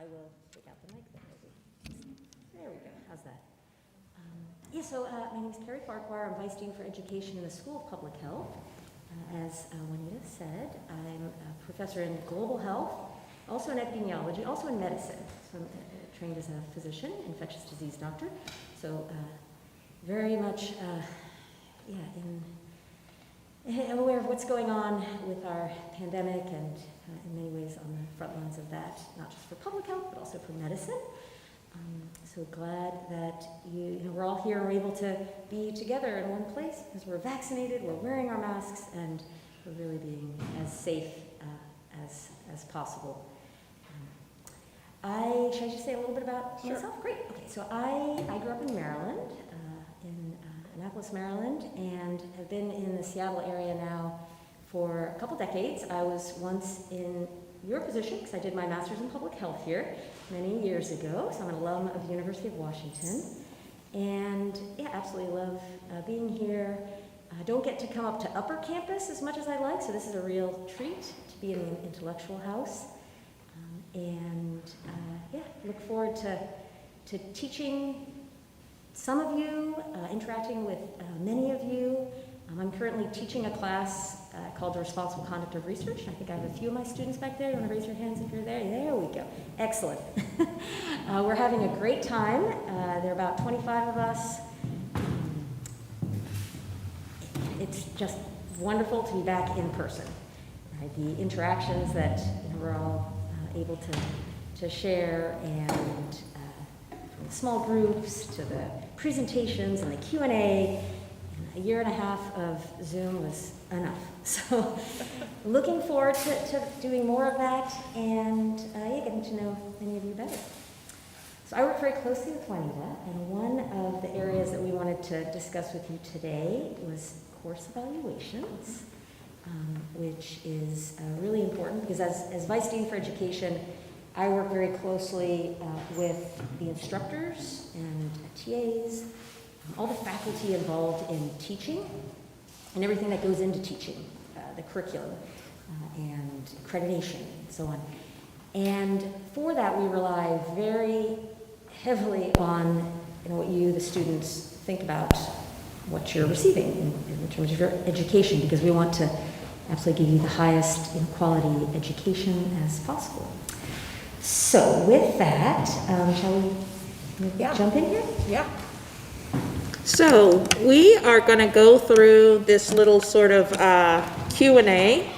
I will take out the mic there, maybe. There we go. How's that? Yeah, so my name is Carrie Farquhar. I'm Vice Dean for Education in the School of Public Health. As Juanita said, I'm a professor in global health, also in epidemiology, also in medicine. So I'm trained as a physician, infectious disease doctor. So very much, I'm aware of what's going on with our pandemic and in many ways on the front lines of that, not just for public health, but also for medicine. So glad that we're all here and we're able to be together in one place because we're vaccinated, we're wearing our masks, and we're really being as safe as possible. Should I just say a little bit about myself? Great. Okay, so I grew up in Maryland, in Annapolis, Maryland, and have been in the Seattle area now for a couple decades. I was once in your position because I did my master's in public health here many years ago, so I'm an alum of the University of Washington, and yeah, absolutely love being here. I don't get to come up to upper campus as much as I like, so this is a real treat to be in the intellectual house, look forward to teaching some of you, interacting with many of you. I'm currently teaching a class called The Responsible Conduct of Research. I think I have a few of my students back there. You want to raise your hands if you're there? There we go. Excellent. We're having a great time. There are about 25 of us. It's just wonderful to be back in person. Right? The interactions that we're all able to share, and from the small groups to the presentations and the Q&A. A year and a half of Zoom was enough. So looking forward to doing more of that and getting to know many of you better. So I work very closely with Juanita, and one of the areas that we wanted to discuss with you today was course evaluations, which is really important because as Vice Dean for Education, I work very closely with the instructors and TAs, all the faculty involved in teaching and everything that goes into teaching, the curriculum and accreditation and so on. And for that, we rely very heavily on what you, the students, think about what you're receiving in terms of your education, because we want to absolutely give you the highest quality education as possible. So with that, shall we jump in here? Yeah. So we are going to go through this little sort of Q&A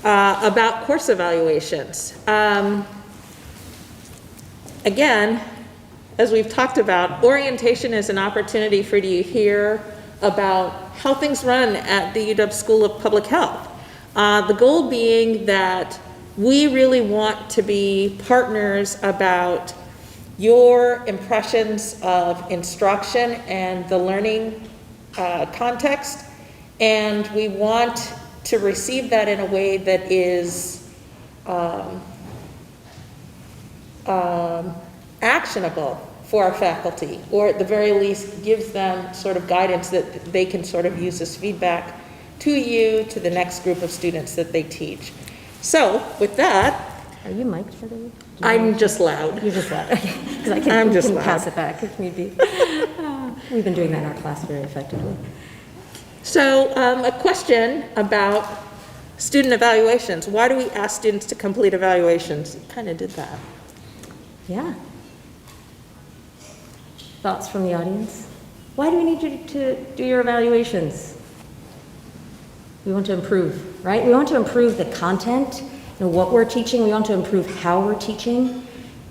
about course evaluations. Again, as we've talked about, orientation is an opportunity for you to hear about how things run at the UW School of Public Health. The goal being that we really want to be partners about your impressions of instruction and the learning context, and we want to receive that in a way that is actionable for our faculty, or at the very least gives them sort of guidance that they can sort of use as feedback to you, to the next group of students that they teach. So with that, are you mic'd for the week? I'm just loud. You're just loud, okay. Because I can pass it back if need be. We've been doing that in our class very effectively. So a question about student evaluations. Why do we ask students to complete evaluations? You kind of did that. Yeah. Thoughts from the audience? Why do we need you to do your evaluations? We want to improve, right? We want to improve the content, what we're teaching. We want to improve how we're teaching.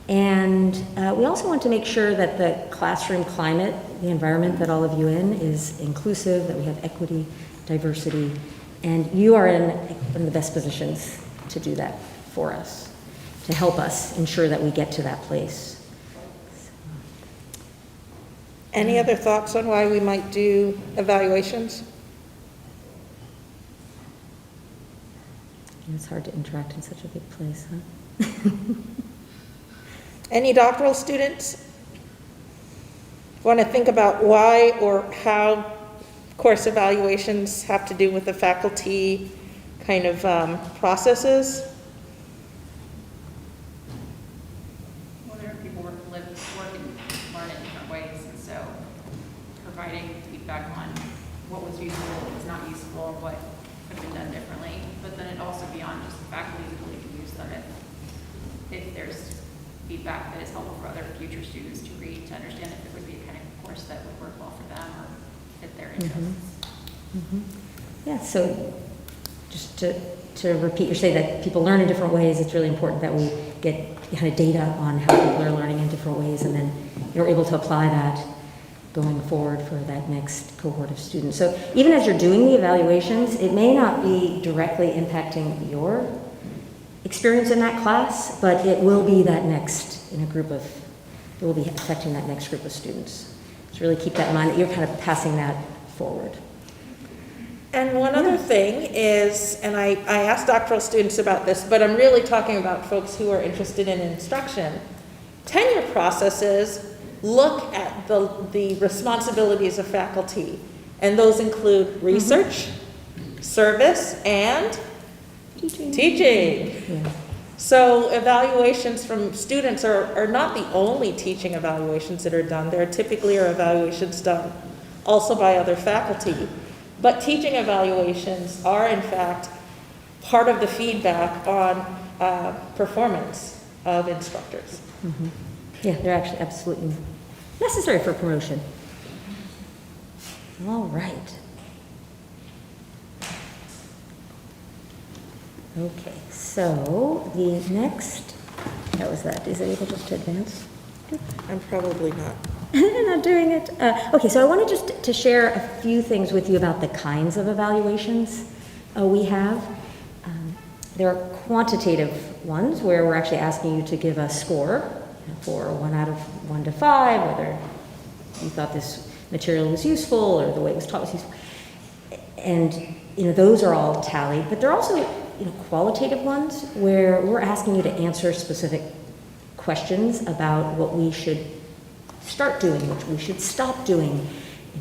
And we also want to make sure that the classroom climate, the environment that all of you in, is inclusive, that we have equity, diversity, and you are in one of the best positions to do that for us, to help us ensure that we get to that place. Any other thoughts on why we might do evaluations? It's hard to interact in such a big place, huh? Any doctoral students want to think about why or how course evaluations have to do with the faculty kind of processes? work and learn in different ways. And so providing feedback on what was useful, what was not useful, what could have been done differently. But then it also beyond just the faculty's ability to use them if there's feedback that is helpful for other future students to read, to understand if it would be a kind of course that would work well for them or fit their interests. Yeah, so just to repeat, you say that people learn in different ways. It's really important that we get kind of data on how people are learning in different ways, and then you're able to apply that going forward for that next cohort of students. So even as you're doing the evaluations, it may not be directly impacting your experience in that class, but it will be that next in a group of, it will be affecting that next group of students. So really keep that in mind that you're kind of passing that forward. And one other thing is, and I asked doctoral students about this, but I'm really talking about folks who are interested in instruction. Tenure processes look at the responsibilities of faculty, and those include research, service, and teaching. Yeah. So evaluations from students are not the only teaching evaluations that are done. There typically are evaluations done also by other faculty. But teaching evaluations are, in fact, part of the feedback on performance of instructors. Mm-hmm. Yeah, they're actually absolutely necessary for promotion. All right. Okay, so the next, that was that. Is it able just to advance? I'm probably not. Not doing it. Okay, so I wanted just to share a few things with you about the kinds of evaluations we have. There are quantitative ones where we're actually asking you to give a score for 1 out of 1 to 5, whether you thought this material was useful or the way it was taught was useful. And those are all tallied, but there are also qualitative ones where we're asking you to answer specific questions about what we should start doing, which we should stop doing,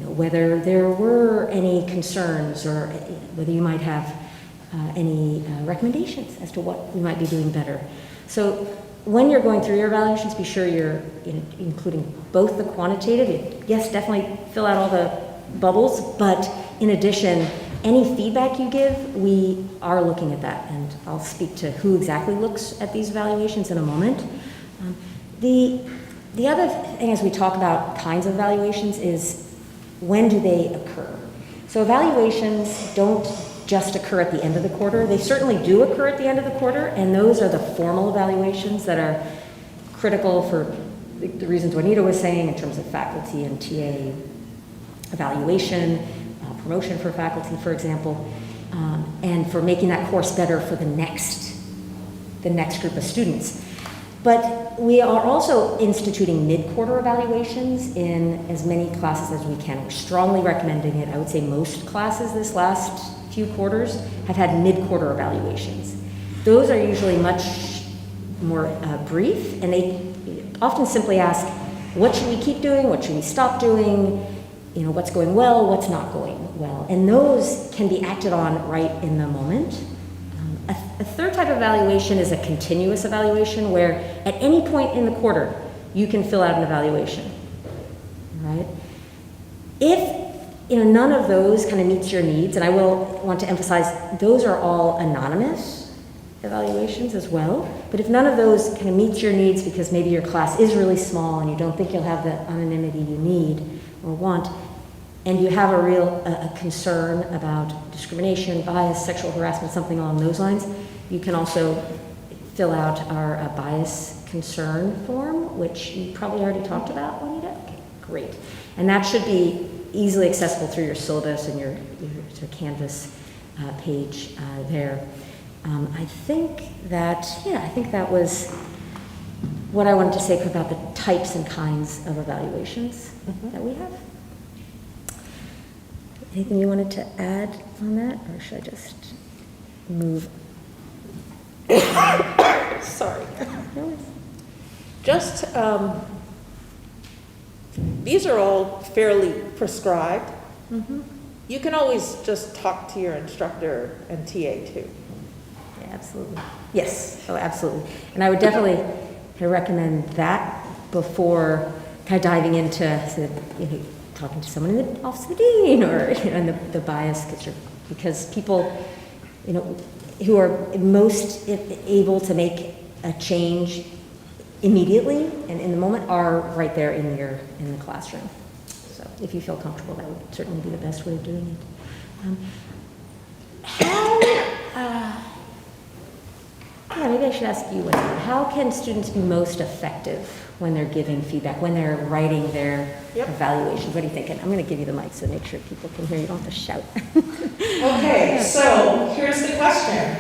whether there were any concerns or whether you might have any recommendations as to what we might be doing better. So when you're going through your evaluations, be sure you're including both the quantitative, yes, definitely fill out all the bubbles, but in addition, any feedback you give, we are looking at that, and I'll speak to who exactly looks at these evaluations in a moment. The other thing as we talk about kinds of evaluations is when do they occur? So evaluations don't just occur at the end of the quarter. They certainly do occur at the end of the quarter, and those are the formal evaluations that are critical for the reasons Juanita was saying in terms of faculty and TA evaluation, promotion for faculty, for example, and for making that course better for the next group of students. But we are also instituting mid-quarter evaluations in as many classes as we can. We're strongly recommending it. I would say most classes this last few quarters have had mid-quarter evaluations. Those are usually much more brief, and they often simply ask, what should we keep doing? What should we stop doing? What's going well? What's not going well? And those can be acted on right in the moment. A third type of evaluation is a continuous evaluation where at any point in the quarter, you can fill out an evaluation, right? If none of those kind of meets your needs, and I will want to emphasize those are all anonymous evaluations as well, but if none of those kind of meets your needs because maybe your class is really small and you don't think you'll have the anonymity you need or want, and you have a real concern about discrimination, bias, sexual harassment, something along those lines, you can also fill out our bias concern form, which you probably already talked about, Juanita? Okay, great. And that should be easily accessible through your syllabus and your Canvas page there. I think that was what I wanted to say about the types and kinds of evaluations that we have. Anything you wanted to add on that, or should I just move? Sorry. Just, these are all fairly prescribed. Mm-hmm. You can always just talk to your instructor and TA too. Yeah, absolutely. Yes, oh, absolutely. And I would definitely recommend that before kind of diving into talking to someone in the office of the dean or and the bias, because people who are most able to make a change immediately and in the moment are right there in the classroom. So if you feel comfortable, that would certainly be the best way of doing it. Maybe I should ask you one. How can students be most effective when they're giving feedback, when they're writing their evaluations? What are you thinking? I'm going to give you the mic so make sure people can hear you. You don't have to shout. Okay, so here's the question.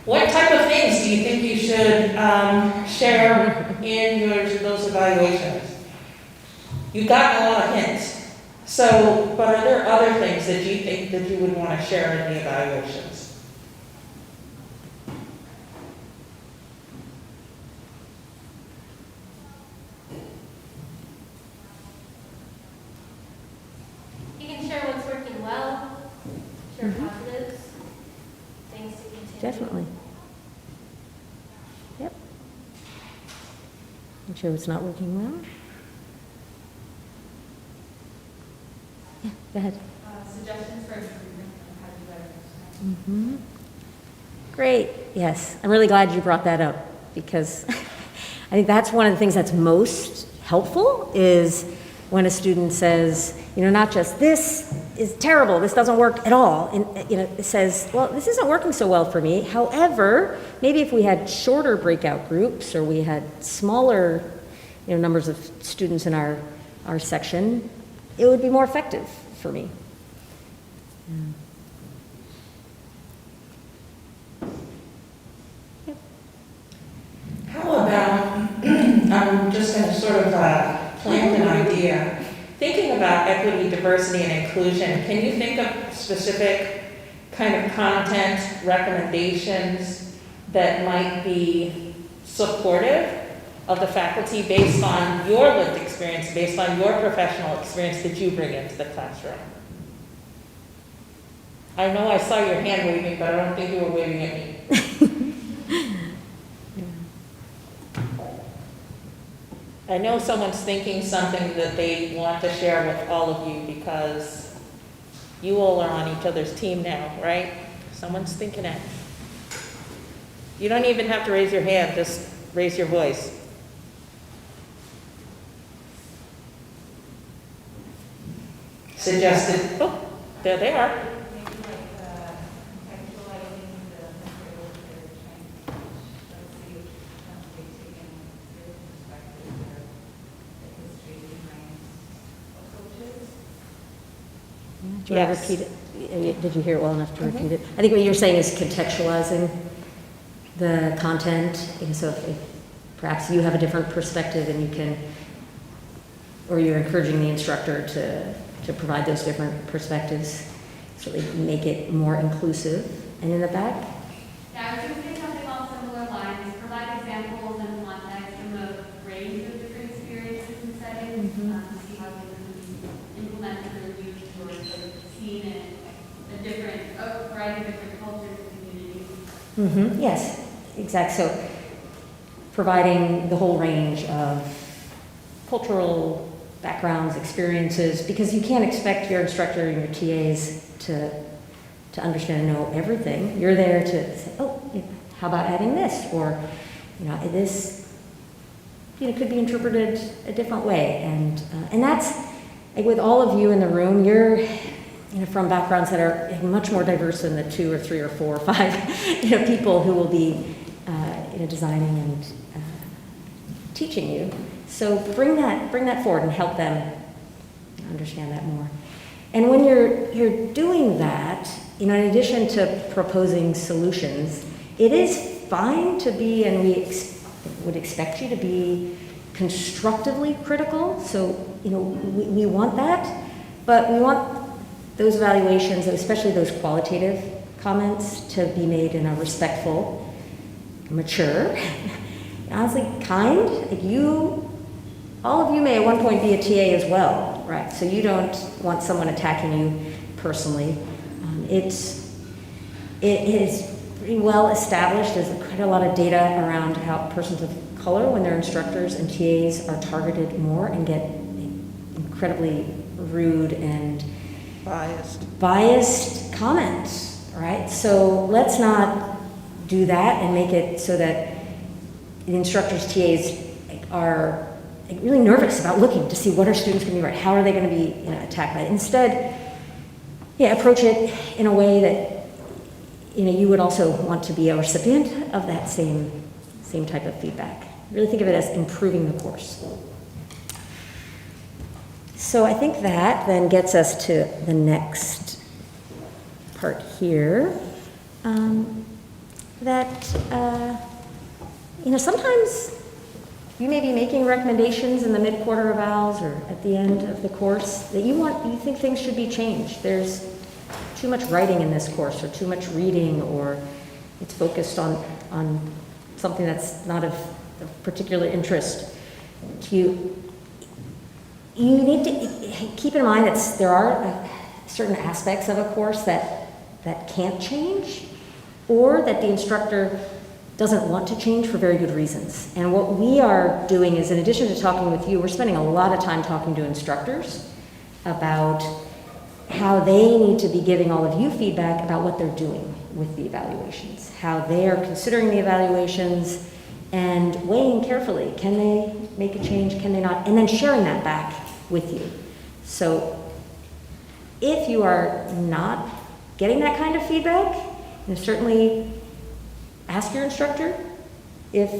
What type of things do you think you should share in those evaluations? You've gotten a lot of hints. So, but are there other things that you think that you would want to share in the evaluations? You can share what's working well, share positives, things to continue. Definitely. Yep. I'm sure it's not working well. Yeah, go ahead. Suggestions for improvement on how to do better next time. Mm-hmm. Great. Yes, I'm really glad you brought that up because I think that's one of the things that's most helpful is when a student says, not just this is terrible, this doesn't work at all, and it says, well, this isn't working so well for me. However, maybe if we had shorter breakout groups or we had smaller, numbers of students in our section, it would be more effective for me. How about, I'm just going to sort of plant an idea. Thinking about equity, diversity, and inclusion, can you think of specific kind of content recommendations that might be supportive of the faculty based on your lived experience, based on your professional experience that you bring into the classroom? I know I saw your hand waving, but I don't think you were waving at me. I know someone's thinking something that they want to share with all of you because you all are on each other's team now, right? Someone's thinking it. You don't even have to raise your hand, just raise your voice. Suggested, oh, there they are. Do you want to repeat it? Did you hear it well enough to repeat it? I think what you're saying is contextualizing the content. So if perhaps you have a different perspective and you can, or you're encouraging the instructor to provide those different perspectives, so they make it more inclusive. And in the back? Yeah, I was going to say something along similar lines. Provide examples and context from a range of different experiences and settings to see how they can be implemented or used or sort of seen in a variety of different cultures and communities. Yes, exactly. So providing the whole range of cultural backgrounds, experiences, because you can't expect your instructor and your TAs to understand and know everything. You're there to say, oh, how about adding this? Or, this, could be interpreted a different way. And that's, like, with all of you in the room, you're, from backgrounds that are much more diverse than the 2 or 3 or 4 or 5, people who will be, designing and teaching you. So bring that forward and help them understand that more. And when you're doing that, in addition to proposing solutions, it is fine to be, and we would expect you to be constructively critical. So, we want that, but we want those evaluations, and especially those qualitative comments, to be made in a respectful, mature, honestly kind. Like all of you may at one point be a TA as well, right? So you don't want someone attacking you personally. It is pretty well established. There's quite a lot of data around how persons of color, when their instructors and TAs are targeted more and get incredibly rude and biased comments, right? So let's not do that and make it so that the instructors, TAs are really nervous about looking to see what are students going to be right, how are they going to be attacked by it. Instead, approach it in a way that you would also want to be a recipient of that same type of feedback. Really think of it as improving the course. So I think that then gets us to the next part here. Sometimes you may be making recommendations in the mid-quarter evals or at the end of the course that you think things should be changed. There's too much writing in this course, or too much reading, or it's focused on something that's not of particular interest to you. You need to keep in mind that there are certain aspects of a course that can't change, or that the instructor doesn't want to change for very good reasons. And what we are doing is, in addition to talking with you, we're spending a lot of time talking to instructors about how they need to be giving all of you feedback about what they're doing with the evaluations, how they are considering the evaluations, and weighing carefully, can they make a change, can they not, and then sharing that back with you. So if you are not getting that kind of feedback, certainly ask your instructor if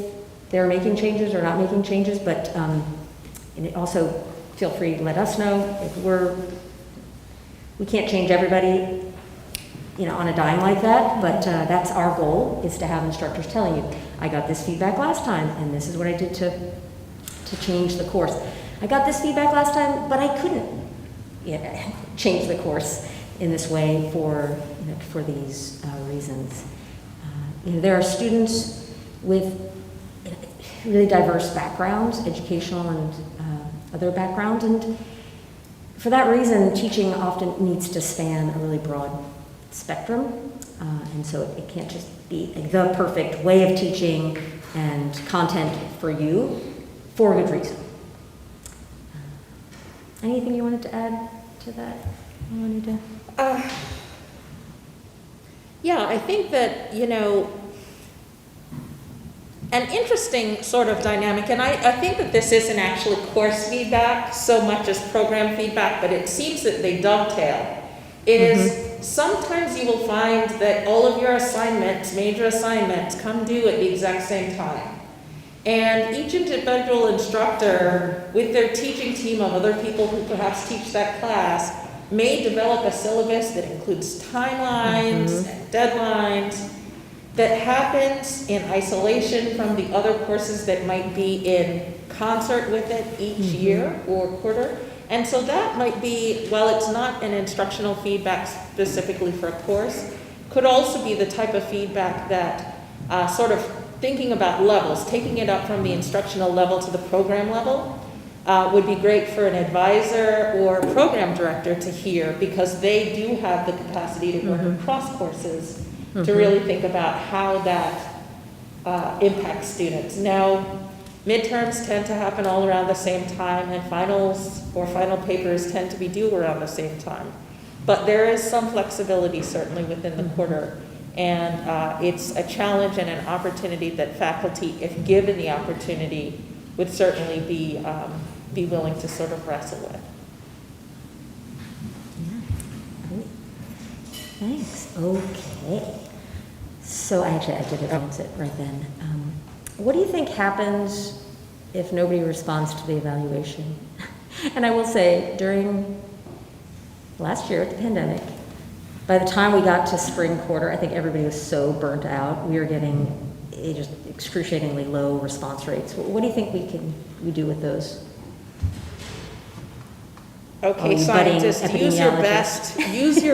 they're making changes or not making changes, but and also feel free to let us know. If we can't change everybody on a dime like that, but that's our goal, is to have instructors telling you, I got this feedback last time and this is what I did to change the course. I got this feedback last time, but I couldn't change the course in this way for these reasons. There are students with really diverse backgrounds, educational and other backgrounds, and for that reason, teaching often needs to span a really broad spectrum, and so it can't just be the perfect way of teaching and content for you for a good reason. Anything you wanted to add to that, Juanita? Yeah, I think that, an interesting sort of dynamic, and I think that this isn't actually course feedback so much as program feedback, but it seems that they dovetail, is sometimes you will find that all of your assignments, major assignments, come due at the exact same time. And each individual instructor, with their teaching team of other people who perhaps teach that class, may develop a syllabus that includes timelines and deadlines that happens in isolation from the other courses that might be in concert with it each year or quarter. And so that might be, while it's not an instructional feedback specifically for a course, could also be the type of feedback that sort of thinking about levels, taking it up from the instructional level to the program level, would be great for an advisor or program director to hear, because they do have the capacity to work across courses to really think about how that impacts students. Now, midterms tend to happen all around the same time, and finals or final papers tend to be due around the same time. But there is some flexibility certainly within the quarter, and it's a challenge and an opportunity that faculty, if given the opportunity, would certainly be willing to sort of wrestle with. Thanks. Okay. So I did it right then. What do you think happens if nobody responds to the evaluation? And I will say, during last year at the pandemic, by the time we got to spring quarter, I think everybody was so burnt out. We were getting just excruciatingly low response rates. What do you think we do with those? Okay, scientists, use your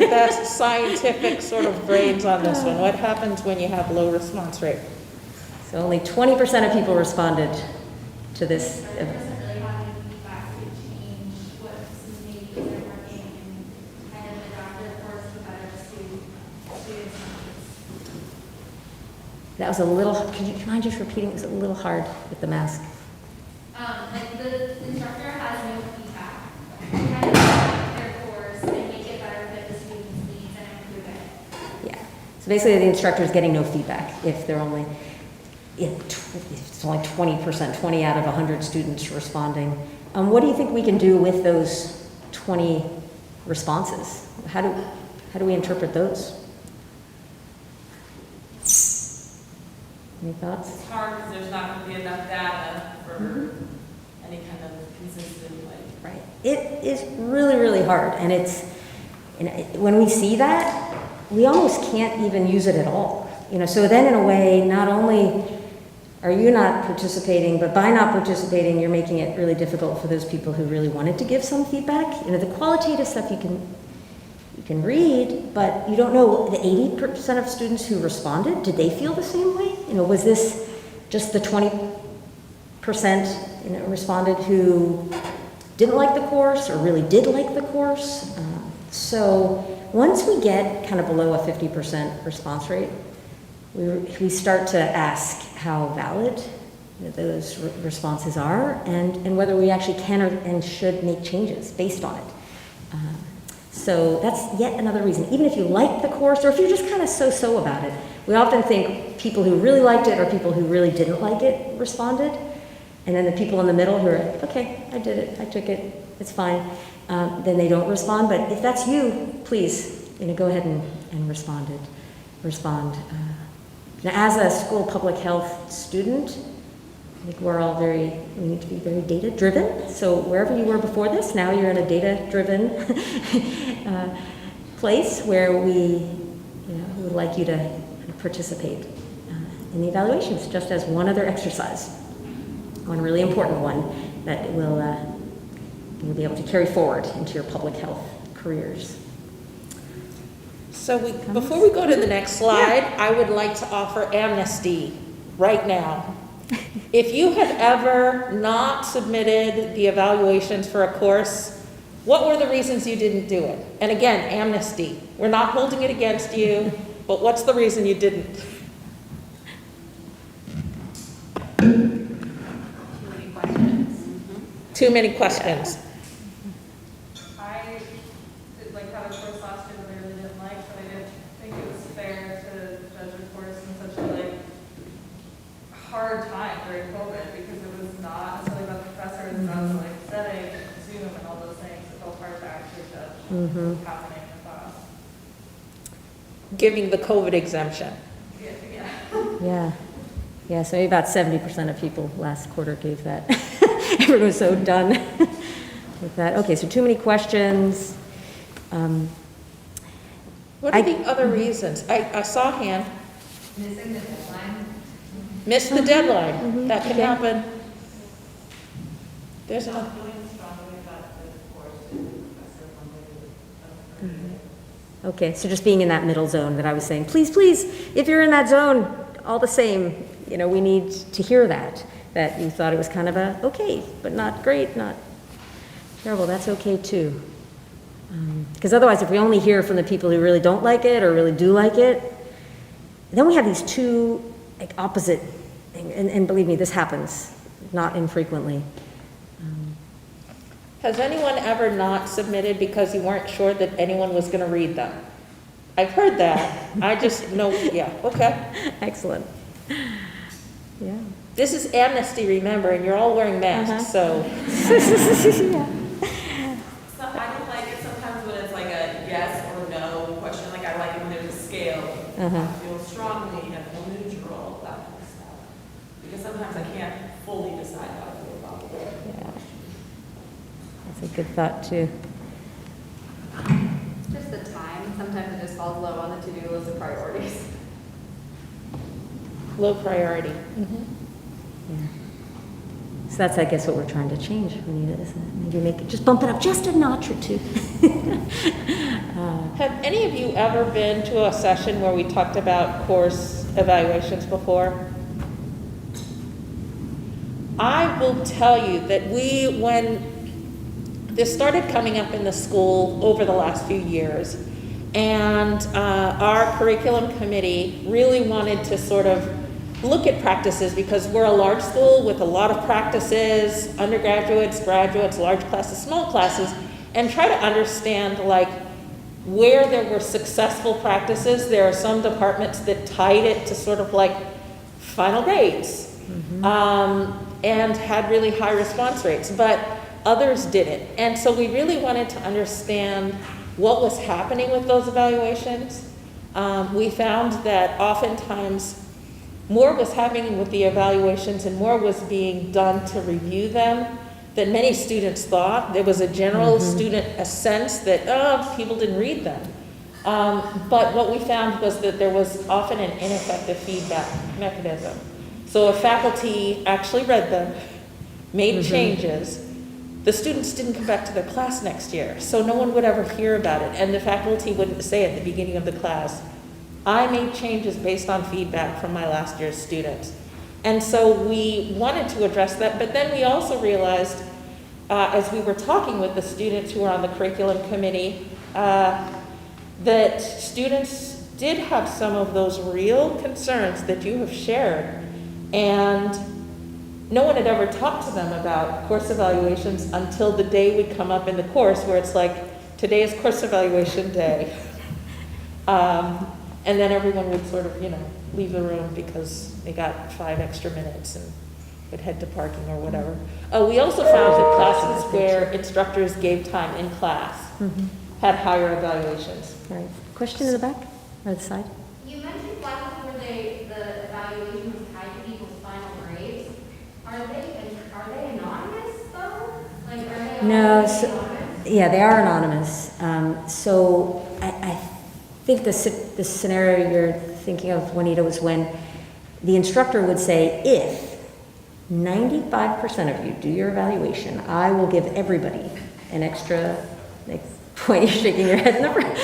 best scientific sort of brains on this one. What happens when you have low response rate? So only 20% of people responded to this. Really having feedback to change what maybe isn't working and kind of adapt their course to better suit students' needs. That was a little, could you mind just repeating? It was a little hard with the mask. Like the instructor has no feedback. We kind of adapt their course and make it better fit the student's needs and improve it. Yeah. So basically, the instructor is getting no feedback if they're only, if it's only 20%, 20 out of 100 students responding. What do you think we can do with those 20 responses? How do we interpret those? Any thoughts? It's hard because there's not going to be enough data for any kind of consistent, like. Right. It is really, really hard, and when we see that, we almost can't even use it at all. So then in a way, not only are you not participating, but by not participating, you're making it really difficult for those people who really wanted to give some feedback. The qualitative stuff you can read, but you don't know the 80% of students who responded, did they feel the same way? Was this just the 20% responded who didn't like the course or really did like the course? So once we get kind of below a 50% response rate, we start to ask how valid those responses are and whether we actually can and should make changes based on it. So that's yet another reason. Even if you like the course or if you're just kind of so-so about it, we often think people who really liked it or people who really didn't like it responded. And then the people in the middle who are, okay, I did it, I took it, it's fine. Then they don't respond. But if that's you, please, go ahead and respond. Now, as a school public health student, I think we need to be very data-driven. So wherever you were before this, now you're in a data-driven place where we would like you to participate in the evaluations, just as one other exercise, one really important one that you'll be able to carry forward into your public health careers. So before we go to the next slide, I would like to offer amnesty right now. If you had ever not submitted the evaluations for a course, what were the reasons you didn't do it? And again, amnesty. We're not holding it against you, but what's the reason you didn't? Too many questions. Too many questions. I did like have a course last year that I really didn't like, but I didn't think it was fair to judge a course in such a hard time during COVID because it was not necessarily about the professor, it was about the setting, Zoom, and all those things. It felt hard to actually judge what was happening in the class. Giving the COVID exemption. Yeah, so maybe about 70% of people last quarter gave that. Everyone was so done with that. Okay, so too many questions. What are the other reasons? I saw a hand. Missing the deadline. Missed the deadline. That can Okay. happen. There's a, Okay, so just being in that middle zone that I was saying, please, if you're in that zone, all the same, we need to hear that you thought it was kind of okay, but not great, not terrible. That's okay too. Because otherwise, if we only hear from the people who really don't like it or really do like it, then we have these two opposite, and believe me, this happens not infrequently. has anyone ever not submitted because you weren't sure that anyone was going to read them? I've heard that. I just know, yeah, okay. Excellent. Yeah. This is amnesty, remember, and you're all wearing masks, so. Yeah. So I don't like it sometimes when it's like a yes or no question. Like I like it when there's a scale. I feel strongly, I feel neutral, that kind of stuff. Because sometimes I can't fully decide how I feel about it. Yeah. That's a good thought too. Just the time. Sometimes it just falls low on the to-do list of priorities. Low priority. Yeah. So that's, I guess, what we're trying to change. We need it, isn't it? Maybe make it, just bump it up just a notch or two. Have any of you ever been to a session where we talked about course evaluations before? I will tell you that when this started coming up in the school over the last few years, and our curriculum committee really wanted to sort of look at practices because we're a large school with a lot of practices, undergraduates, graduates, large classes, small classes, and try to understand like where there were successful practices. There are some departments that tied it to sort of like final grades and had really high response rates, but others didn't. And so we really wanted to understand what was happening with those evaluations. We found that oftentimes more was happening with the evaluations and more was being done to review them than many students thought. There was a general student sense that, oh, people didn't read them. But what we found was that there was often an ineffective feedback mechanism. So if faculty actually read them, made changes, the students didn't come back to their class next year. So no one would ever hear about it. And the faculty wouldn't say at the beginning of the class, I made changes based on feedback from my last year's students. And so we wanted to address that, but then we also realized, as we were talking with the students who were on the curriculum committee, that students did have some of those real concerns that you have shared, and no one had ever talked to them about course evaluations until the day would come up in the course where it's like, today is course evaluation day. And then everyone would sort of, leave the room because they got 5 extra minutes and would head to parking or whatever. We also found that classes where instructors gave time in class had higher evaluations. Right. Question in the back or the side? You mentioned classes where the evaluation was tied to people's final grades. Are they anonymous though? Like, are they No, always so, anonymous? yeah, they are anonymous. So I think the scenario you're thinking of, Juanita, was when the instructor would say, if 95% of you do your evaluation, I will give everybody an extra, like, point, you're shaking your head in the front.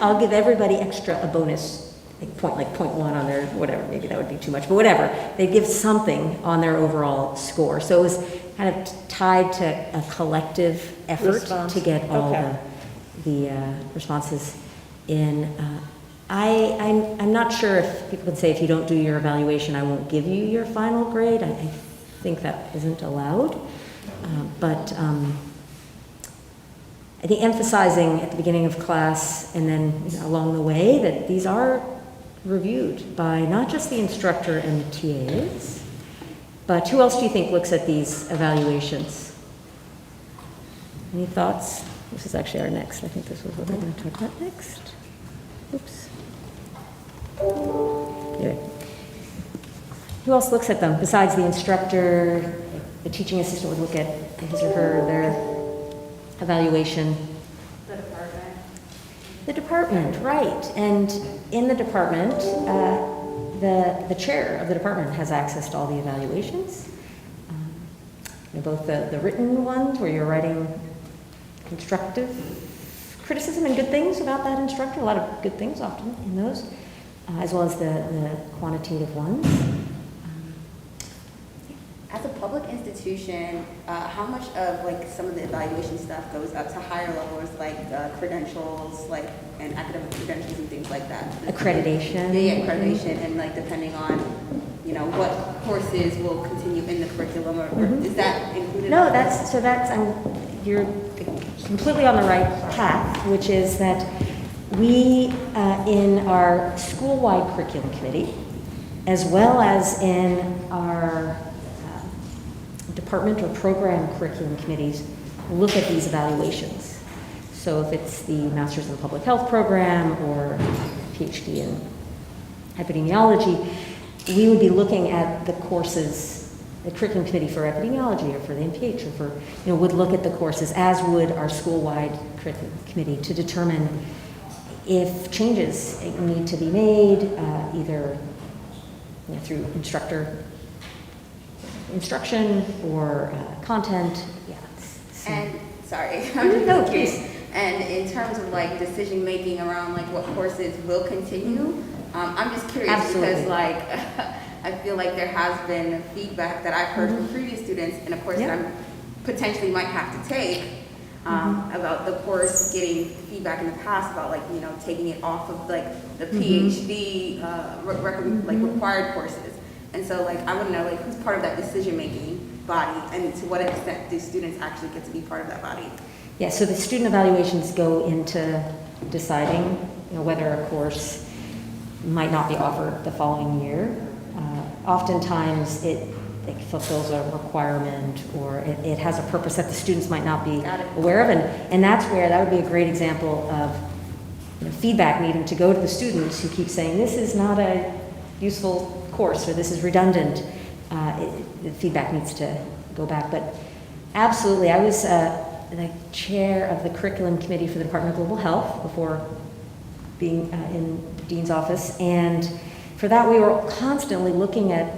I'll give everybody a bonus, like 0.1 on their, whatever, maybe that would be too much, but whatever. They give something on their overall score. So it was kind of tied to a collective effort Response. to get all Okay. the responses in. I'm not sure if people can say, if you don't do your evaluation, I won't give you your final grade. I think that isn't allowed. But I think emphasizing at the beginning of class and then along the way that these are reviewed by not just the instructor and the TAs, but who else do you think looks at these evaluations? Any thoughts? This is actually our next. I think this was what we're going to talk about next. Oops. There. Who else looks at them besides the instructor? The teaching assistant would look at his or her, their evaluation. The department. The department, right. And in the department, the chair of the department has access to all the evaluations. Both the written ones where you're writing constructive criticism and good things about that instructor, a lot of good things often in those, as well as the quantitative ones. As a public institution, how much of like some of the evaluation stuff goes up to higher levels, like credentials, like and academic credentials and things like that? Accreditation. Yeah, accreditation, and like depending on, what courses will continue in the curriculum, or is that included? No, you're completely on the right path, which is that we, in our school-wide curriculum committee, as well as in our department or program curriculum committees, look at these evaluations. So if it's the Master's in Public Health program or PhD in epidemiology, we would be looking at the courses, the curriculum committee for epidemiology or for the MPH or for, would look at the courses, as would our school-wide curriculum committee, to determine if changes need to be made, either through instruction or content. Yeah. And sorry, I'm just No, curious. please. And in terms of like decision making around like what courses will continue, I'm just curious Absolutely. because like I feel like there has been feedback that I've heard from previous students, and of course Yeah. that I potentially might have to take about the course, getting feedback in the past about like taking it off of like the PhD like required courses. And so like, I want to know like who's part of that decision-making body and to what extent do students actually get to be part of that body? Yeah, so the student evaluations go into deciding, you know, whether a course might not be offered the following year. Oftentimes it fulfills a requirement, or it has a purpose that the students might not be Got it. aware of, and that's where that would be a great example of, you know, feedback needing to go to the students who keep saying this is not a useful course or this is redundant. The feedback needs to go back, but absolutely, I was the chair of the curriculum committee for the Department of Global Health before being in the dean's office, and for that we were constantly looking at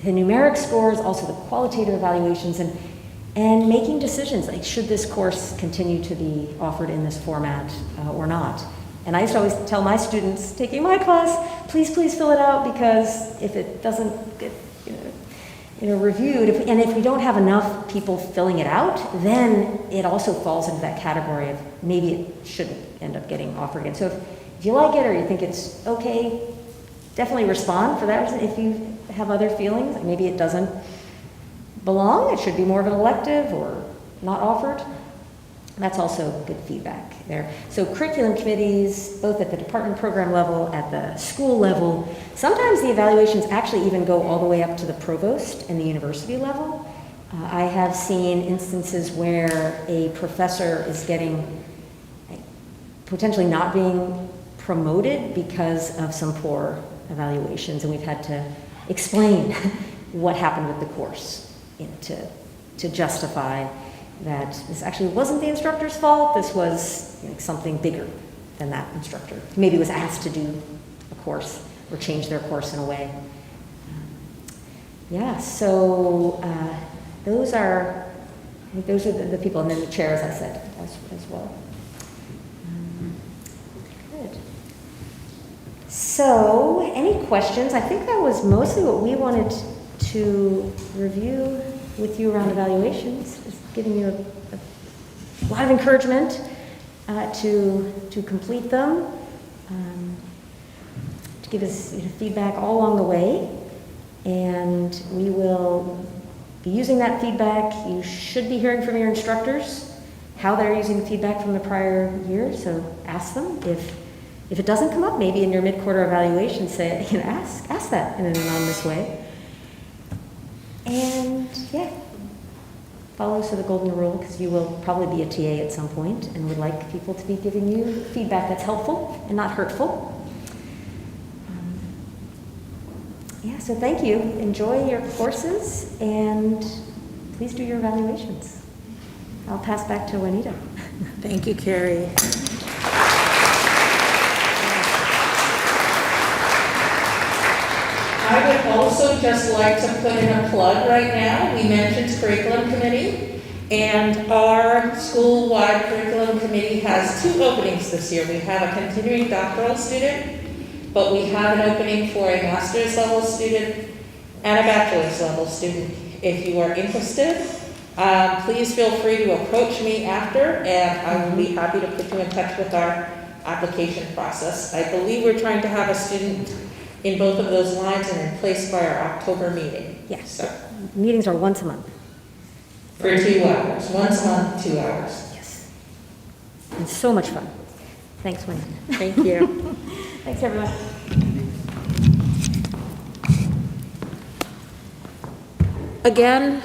the numeric scores, also the qualitative evaluations, and making decisions like, should this course continue to be offered in this format or not? And I used to always tell my students taking my class, please fill it out, because if it doesn't get reviewed, if we don't have enough people filling it out, then it also falls into that category of maybe it shouldn't end up getting offered again. So if you like it or you think it's okay, definitely respond for that reason. If you have other feelings, like maybe it doesn't belong, it should be more of an elective or not offered, that's also good feedback there. So curriculum committees, both at the department program level, at the school level, sometimes the evaluations actually even go all the way up to the provost and the university level. I have seen instances where a professor is potentially not being promoted because of some poor evaluations, and we've had to explain what happened with the course, you know, to justify that this actually wasn't the instructor's fault, this was, you know, something bigger than that instructor. Maybe was asked to do a course or change their course in a way. Yeah, so those are the people, and then the chair, as I said, as well. Good. So, any questions? I think that was mostly what we wanted to review with you around evaluations, just giving you a lot of encouragement to complete them, to give us, you know, feedback all along the way, and we will be using that feedback. You should be hearing from your instructors how they're using the feedback from the prior year, so ask them. If it doesn't come up, maybe in your mid-quarter evaluation, say, you know, ask that in an anonymous way. And yeah, follow the golden rule, because you will probably be a TA at some point, and would like people to be giving you feedback that's helpful and not hurtful. Yeah, so thank you. Enjoy your courses, and please do your evaluations. I'll pass back to Juanita. Thank you, Carrie. I would also just like to put in a plug right now. We mentioned curriculum committee, and our school-wide curriculum committee has 2 openings this year. We have a continuing doctoral student, but we have an opening for a master's level student and a bachelor's level student. If you are interested, please feel free to approach me after, and I will be happy to put you in touch with our application process. I believe we're trying to have a student in both of those lines and in place by our October meeting. Yes. So, Meetings are once a month. for 2 hours, once a month, 2 hours. Yes. It's so much fun. Thanks, Juanita. Thank you. Thanks, everyone. Again,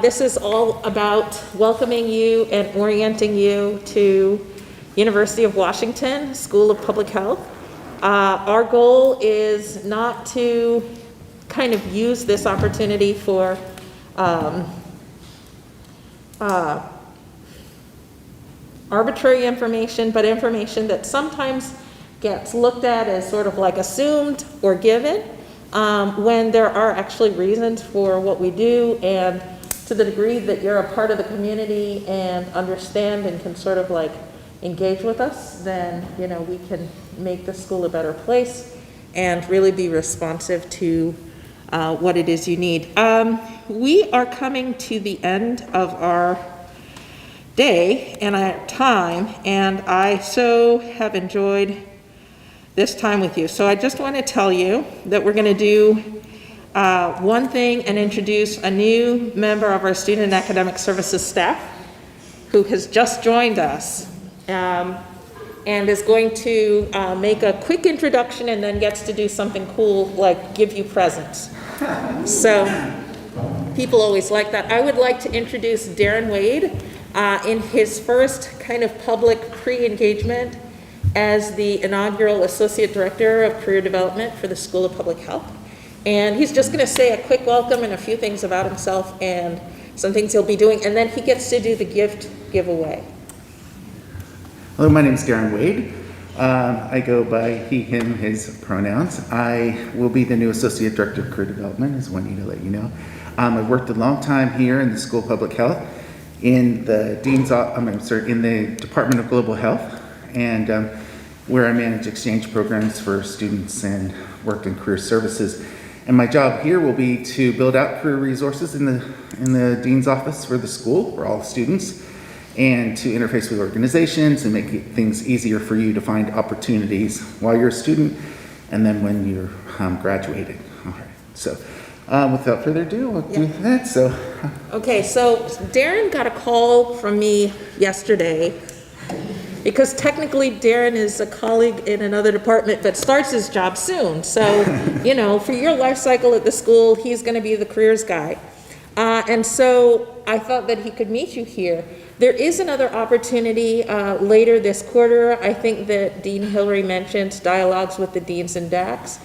this is all about welcoming you and orienting you to University of Washington School of Public Health. Our goal is not to kind of use this opportunity for arbitrary information, but information that sometimes gets looked at as sort of like assumed or given, when there are actually reasons for what we do, and to the degree that you're a part of the community and understand and can sort of like engage with us, then, you know, we can make the school a better place and really be responsive to what it is you need. We are coming to the end of our day and our time, and I so have enjoyed this time with you. So I just want to tell you that we're going to do one thing and introduce a new member of our Student and Academic Services staff who has just joined us and is going to make a quick introduction and then gets to do something cool like give you presents. So people always like that. I would like to introduce Darren Wade in his first kind of public pre-engagement as the inaugural Associate Director of Career Development for the School of Public Health. And he's just going to say a quick welcome and a few things about himself and some things he'll be doing, and then he gets to do the gift giveaway. Hello, my name is Darren Wade. I go by he, him, his pronouns. I will be the new Associate Director of Career Development, as Juanita let you know. I've worked a long time here in the School of Public Health in the in the Department of Global Health, and where I manage exchange programs for students and work in career services. And my job here will be to build out career resources in the Dean's office for the school, for all students, and to interface with organizations and make things easier for you to find opportunities while you're a student and then when you're graduating. All right, so without further ado, we'll do that. Okay, so Darren got a call from me yesterday because technically Darren is a colleague in another department but starts his job soon. So, you know, for your life cycle at the school, he's going to be the careers guy. And so I thought that he could meet you here. There is another opportunity later this quarter. I think that Dean Hillary mentioned dialogues with the deans and DACs.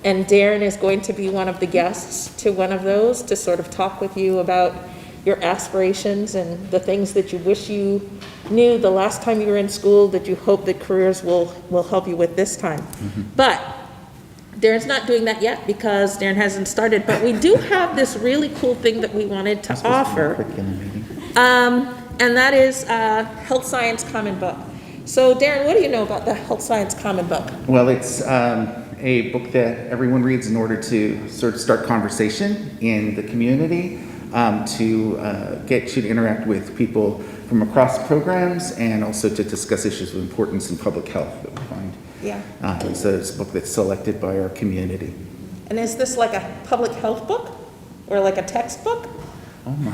And Darren is going to be one of the guests to one of those to sort of talk with you about your aspirations and the things that you wish you knew the last time you were in school that you hope that careers will help you with this time. Mm-hmm. But Darren's not doing that yet because Darren hasn't started, but we do have this really cool thing that we wanted to offer. And that is Health Science Common Book. So Darren, what do you know about the Health Science Common Book? Well, it's a book that everyone reads in order to sort of start conversation in the community, to get you to interact with people from across programs and also to discuss issues of importance in public health that we find. Yeah. So it's a book that's selected by our community. And is this like a public health book or like a textbook? Oh my.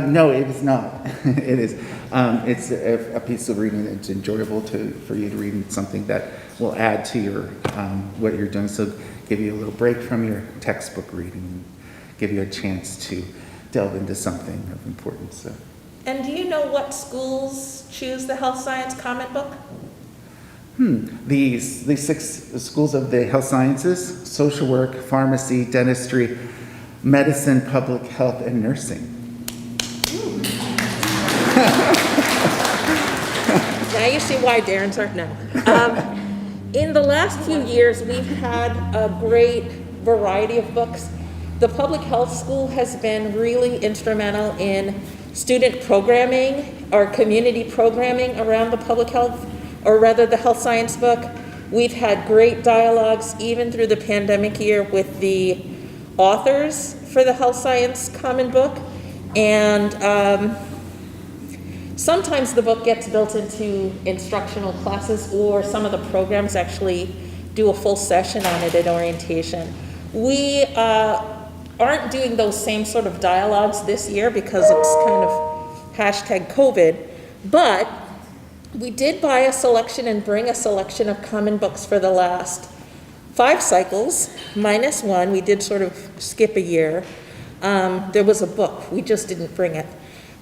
No, it is not. It is. It's a piece of reading that's enjoyable for you to read, and something that will add to your what you're doing. So give you a little break from your textbook reading, and give you a chance to delve into something of importance. So. And do you know what schools choose the Health Science Common Book? The 6 schools of the health sciences: social work, pharmacy, dentistry, medicine, public health, and nursing. Now you see why Darren's are no. In the last few years, we've had a great variety of books. The public health school has been really instrumental in student programming or community programming around the public health, or rather the health science book. We've had great dialogues even through the pandemic year with the authors for the Health Science Common Book, and sometimes the book gets built into instructional classes, or some of the programs actually do a full session on it at orientation. We aren't doing those same sort of dialogues this year because it's kind of #COVID, but we did buy a selection and bring a selection of common books for the last 5 cycles, minus 1. We did sort of skip a year. There was a book, we just didn't bring it.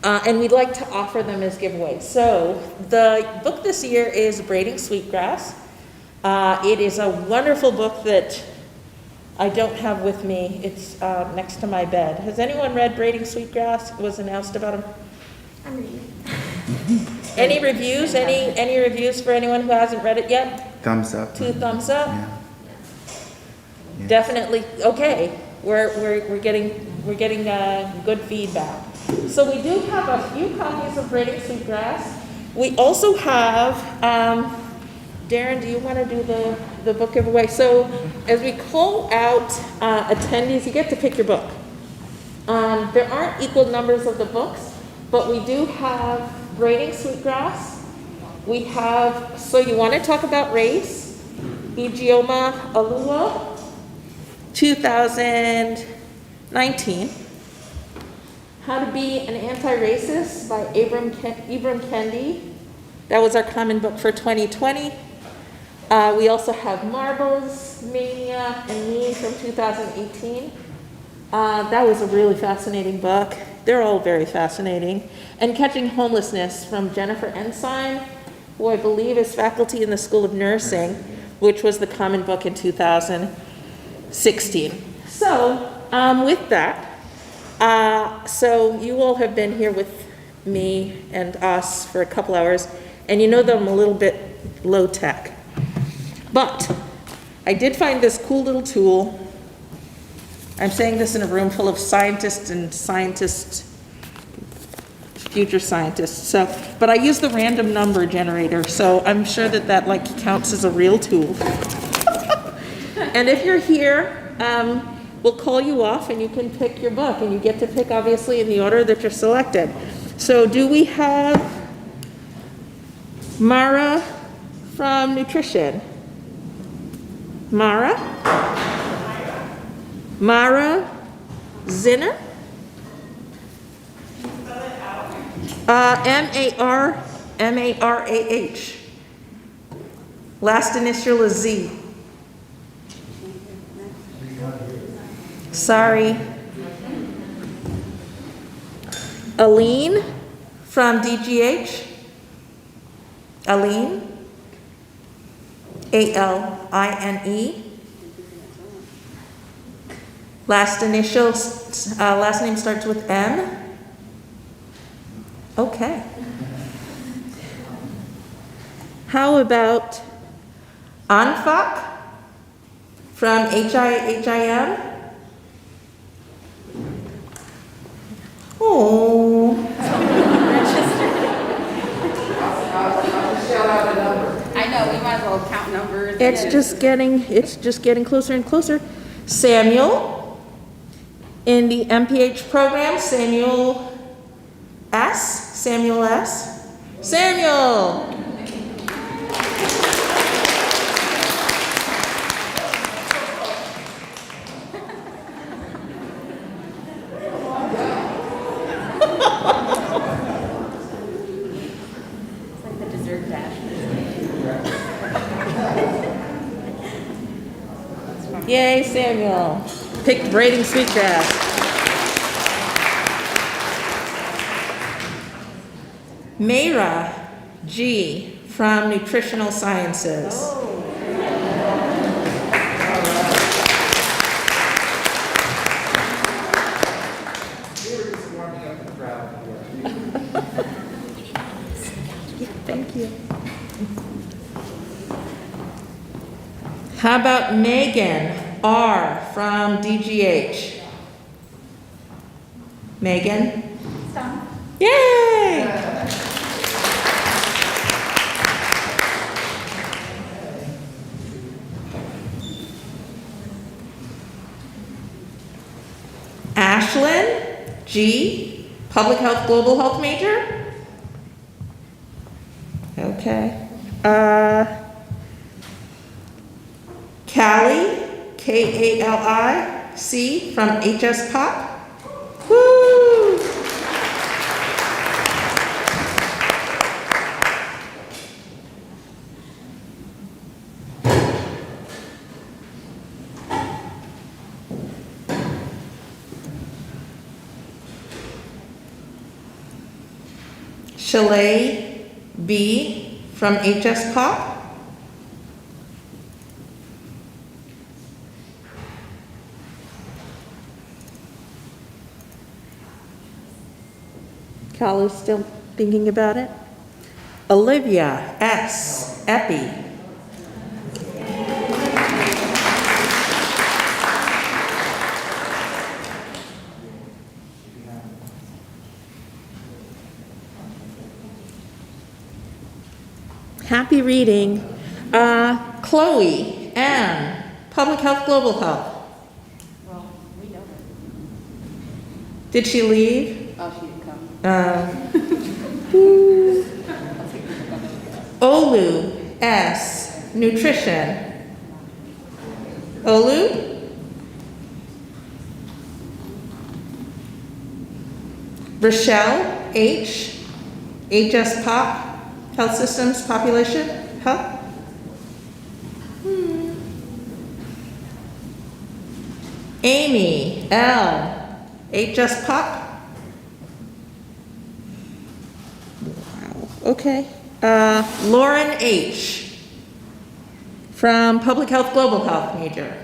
And we'd like to offer them as giveaways. So the book this year is Braiding Sweetgrass. It is a wonderful book that I don't have with me. It's next to my bed. Has anyone read Braiding Sweetgrass? It was announced about him. I'm reading. Any reviews? Any reviews for anyone who hasn't read it yet? Thumbs up. 2 thumbs up. Yeah. Yeah. Definitely. Okay. We're getting good feedback. So we do have a few copies of Braiding Sweetgrass. We also have, Darren, do you want to do the book giveaway? So as we call out attendees, you get to pick your book. There aren't equal numbers of the books, but we do have Braiding Sweetgrass. We have, so you want to talk about race, Ijeoma Oluwa, 2019. How to Be an Anti-Racist by Ibram Kendi. That was our common book for 2020. We also have Marbles, Mania, and Me from 2018. That was a really fascinating book. They're all very fascinating. And Catching Homelessness from Jennifer Ensign, who I believe is faculty in the School of Nursing, which was the common book in 2016. So, with that, so you all have been here with me and us for a couple hours, and you know that I'm a little bit low tech. But I did find this cool little tool. I'm saying this in a room full of scientists and future scientists. So, but I use the random number generator, so I'm sure that that like counts as a real tool. And if you're here, we'll call you off and you can pick your book, and you get to pick obviously in the order that you're selected. So do we have Mara from Nutrition? Mara Zinner? M-A-R-A-H. Last initial is Z. Sorry. Aline from DGH. Aline. A-L-I-N-E. Last name starts with M. Okay. How about Anfak from HIM? Oh. I know, we might as well count numbers. It's just getting closer and closer. Samuel in the MPH program, Samuel S. Samuel. It's like the dessert dash. Yay, Samuel. Picked braiding sweetgrass. Mayra G from Nutritional Sciences. Thank you. How about Megan R from DGH? Megan? Stop. Yay! Ashlyn G, Public Health Global Health major? Okay. Callie, K-A-L-I-C from HS Pop. Woo! Chalet B from HS Pop. Cal is still thinking about it. Olivia S. Epi. Happy reading. Chloe M. Public Health Global Health. Well, we know her. Did she leave? Oh, she didn't come. Olu S. Nutrition. Olu? Rochelle H., HS Pop, Health Systems Population Health. Amy L., HS Pop. Wow, okay. Lauren H., from Public Health Global Health major.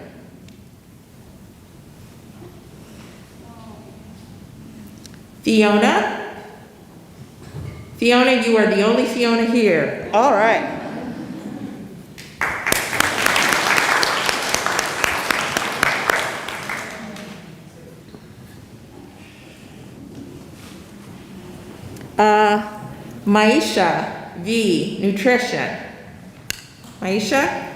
Fiona. Fiona, you are the only Fiona here. All right. Maisha V, Nutrition. Maisha?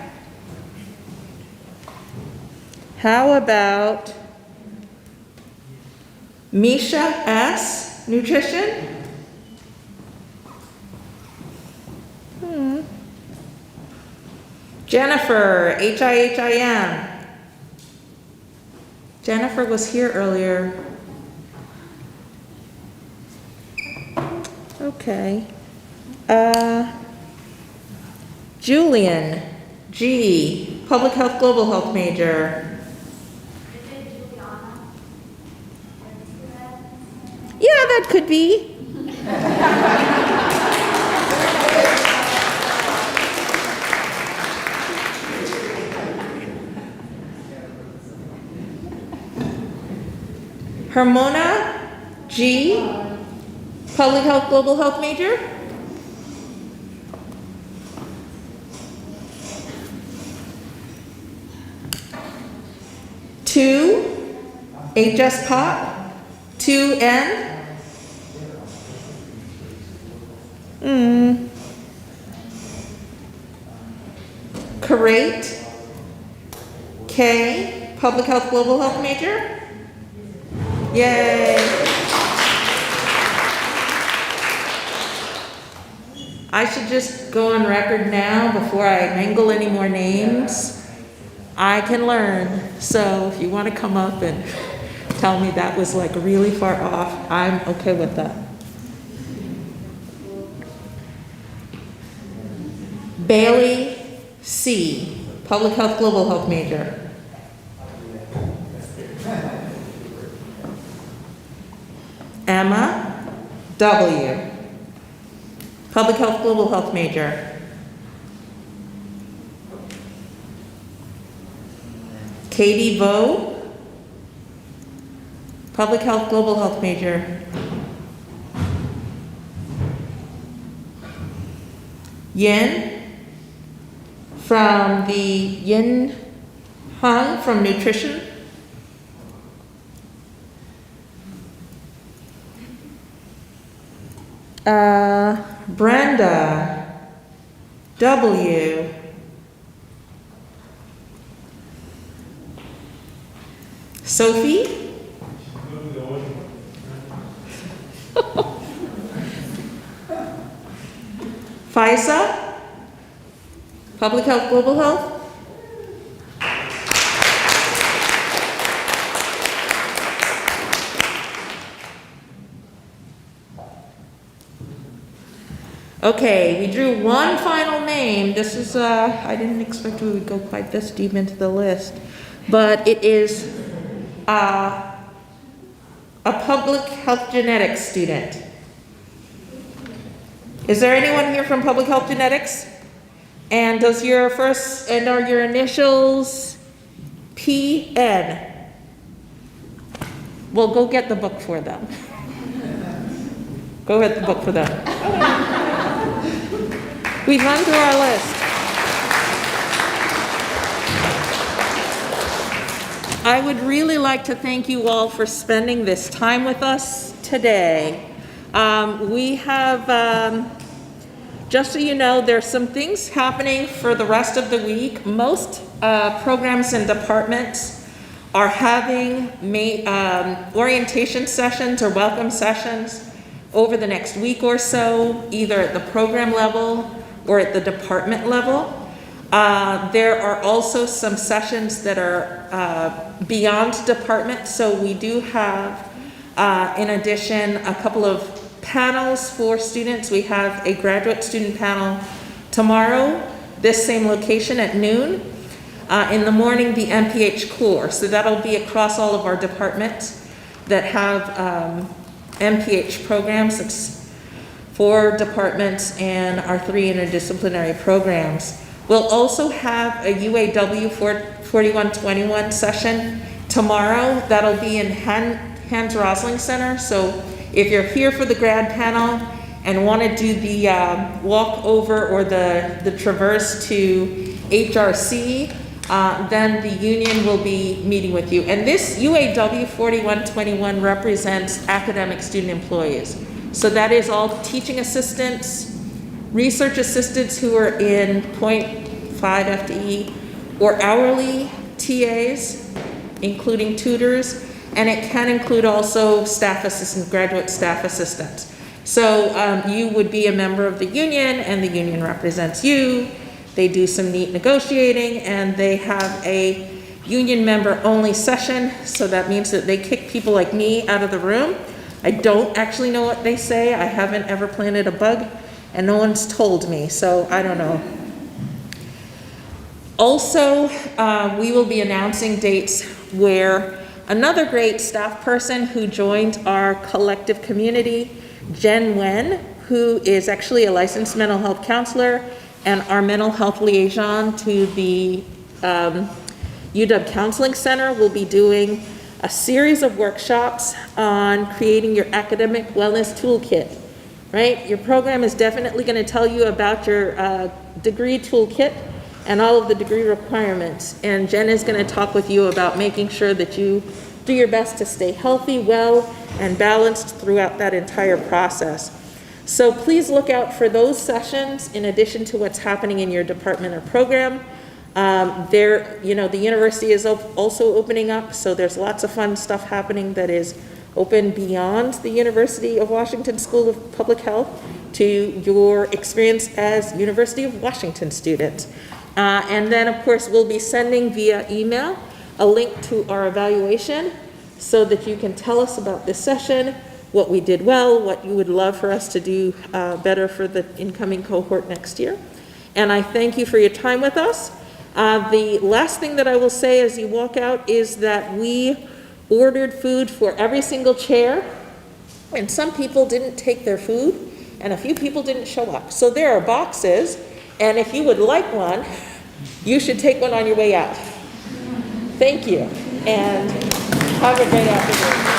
How about Misha S, Nutrition? Jennifer, HIHIM. Jennifer was here earlier. Okay. Julian, G, Public Health Global Health major. Is it Juliana? Yeah, that could be. Hermona, G, Public Health Global Health major. Two, HS Pop, 2N. Karate, K, Public Health Global Health major. Yay. I should just go on record now before I mangle any more names. I can learn, so if you want to come up and tell me that was like really far off, I'm okay with that. Bailey C, Public Health Global Health major. Emma W, Public Health Global Health major. Katie Vo, Public Health Global Health major. Yin, from the Yin Hung from Nutrition. Brenda W, Sophie, FISA, Public Health Global Health. Okay, we drew one final name. This is, I didn't expect we would go quite this deep into the list, but it is a public health genetics student. Is there anyone here from public health genetics? And does your first, and are your initials PN? Well, go get the book for them. Go get the book for them. We've run through our list. I would really like to thank you all for spending this time with us today. We have, just so you know, there's some things happening for the rest of the week. Most programs and departments are having orientation sessions or welcome sessions over the next week or so, either at the program level or at the department level. There are also some sessions that are beyond department, so we do have In addition, a couple of panels for students. We have a graduate student panel tomorrow, this same location at noon. In the morning, the MPH core. So that'll be across all of our departments that have MPH programs. It's 4 departments and our 3 interdisciplinary programs. We'll also have a UAW 4121 session tomorrow. That'll be in Hans Rosling Center. So if you're here for the grad panel and want to do the walk over or the traverse to HRC, then the union will be meeting with you. And this UAW 4121 represents academic student employees. So that is all teaching assistants, research assistants who are in 0.5 FTE, or hourly TAs, including tutors, and it can include also staff assistants, graduate staff assistants. So you would be a member of the union, and the union represents you. They do some neat negotiating, and they have a union member only session, so that means that they kick people like me out of the room. I don't actually know what they say. I haven't ever planted a bug, and no one's told me, so I don't know. Also, we will be announcing dates where another great staff person who joined our collective community, Jen Wen, who is actually a licensed mental health counselor and our mental health liaison to the UW Counseling Center, will be doing a series of workshops on creating your academic wellness toolkit, right? Your program is definitely going to tell you about your degree toolkit and all of the degree requirements. And Jen is going to talk with you about making sure that you do your best to stay healthy, well, and balanced throughout that entire process. So please look out for those sessions in addition to what's happening in your department or program. The university is also opening up, so there's lots of fun stuff happening that is open beyond the University of Washington School of Public Health to your experience as University of Washington students. And then, of course, we'll be sending via email a link to our evaluation so that you can tell us about this session, what we did well, what you would love for us to do better for the incoming cohort next year. And I thank you for your time with us. The last thing that I will say as you walk out is that we ordered food for every single chair, and some people didn't take their food, and a few people didn't show up. So there are boxes, and if you would like one, you should take one on your way out. Thank you, and have a great afternoon.